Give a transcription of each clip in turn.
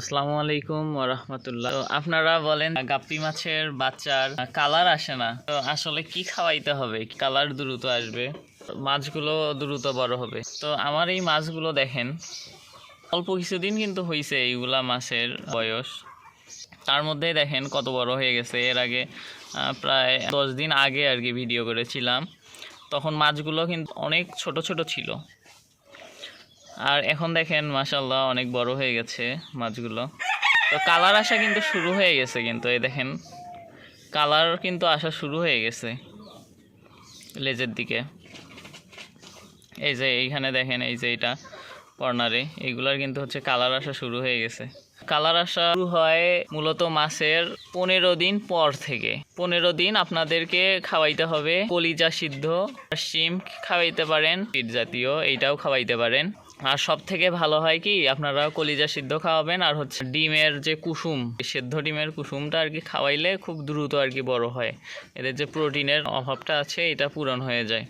আসসালামু আলাইকুম ওয়া রাহমাতুল্লাহ। তো আপনারা বলেন গাপ্পি মাছের বাচ্চার কালার আসে না, তো আসলে কি খাওয়াইতে হবে কালার দ্রুত আসবে, মাছগুলো দ্রুত বড় হবে? তো আমার এই মাছগুলো দেখেন, অল্প কিছুদিন কিন্তু হয়েছে এইগুলা মাছের বয়স, তার মধ্যেই দেখেন কত বড় হয়ে গেছে। এর আগে প্রায় 10 দিন আগে আর কি ভিডিও করেছিলাম, তখন মাছগুলো কিন্তু অনেক ছোট ছোট ছিল। আর এখন দেখেন মাশাআল্লাহ অনেক বড় হয়ে গেছে মাছগুলো। তো কালার আসা কিন্তু শুরু হয়ে গেছে, কিন্তু এই দেখেন কালার কিন্তু আসা শুরু হয়ে গেছে লেজের দিকে। এই যে এইখানে দেখেন, এই যে এটা কর্নারে, এইগুলার কিন্তু হচ্ছে কালার আসা শুরু হয়ে গেছে। কালার আসা শুরু হয় মূলত মাছের 15 দিন পর থেকে। 15 দিন আপনাদেরকে খাওয়াইতে হবে কলিজা সিদ্ধ, শিম খাওয়াইতে পারেন, পিট জাতীয় এইটাও খাওয়াইতে পারেন। আর সব থেকে ভালো হয় কি, আপনারা কলিজা সিদ্ধ খাওয়াবেন, আর হচ্ছে ডিমের যে কুসুম, সেদ্ধ ডিমের কুসুমটা আর কি খাওয়াইলে খুব দ্রুত আর কি বড় হয়। এদের যে প্রোটিনের অভাবটা আছে এটা পূরণ হয়ে যায়।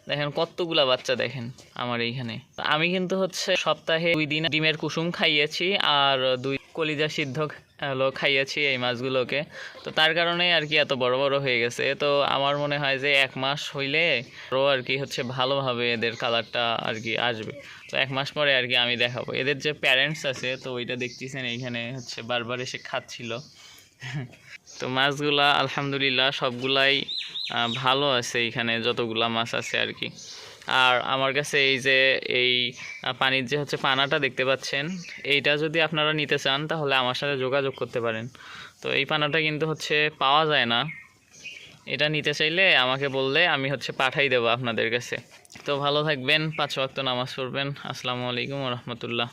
দেখেন কতগুলা বাচ্চা দেখেন আমার এইখানে। আমি কিন্তু হচ্ছে সপ্তাহে 2 দিন ডিমের কুসুম খাইয়েছি আর 2 কলিজা সিদ্ধ খাইয়েছি এই মাছগুলোকে। তো তার কারণেই আর কি এত বড় বড় হয়ে গেছে। তো আমার মনে হয় যে 1 মাস হইলে আরও আর কি হচ্ছে ভালোভাবে এদের কালারটা আর কি আসবে। তো 1 মাস পরে আর কি আমি দেখাবো। এদের যে প্যারেন্টস আছে, তো ওইটা দেখতেছেন এইখানে হচ্ছে বারবার এসে খাচ্ছিল। তো মাছগুলা আলহামদুলিল্লাহ সবগুলাই ভালো আছে এইখানে, যতগুলা মাছ আছে আর কি। আর আমার কাছে এই যে এই পানির যে হচ্ছে পানাটা দেখতে পাচ্ছেন, এইটা যদি আপনারা নিতে চান তাহলে আমার সাথে যোগাযোগ করতে পারেন। তো এই পানাটা কিন্তু হচ্ছে পাওয়া যায় না, এটা নিতে চাইলে আমাকে বললে আমি হচ্ছে পাঠাই দেবো আপনাদের কাছে। তো ভালো থাকবেন, 5 ওয়াক্ত নামাজ পড়বেন। আসসালামু আলাইকুম ওয়া রাহমাতুল্লাহ।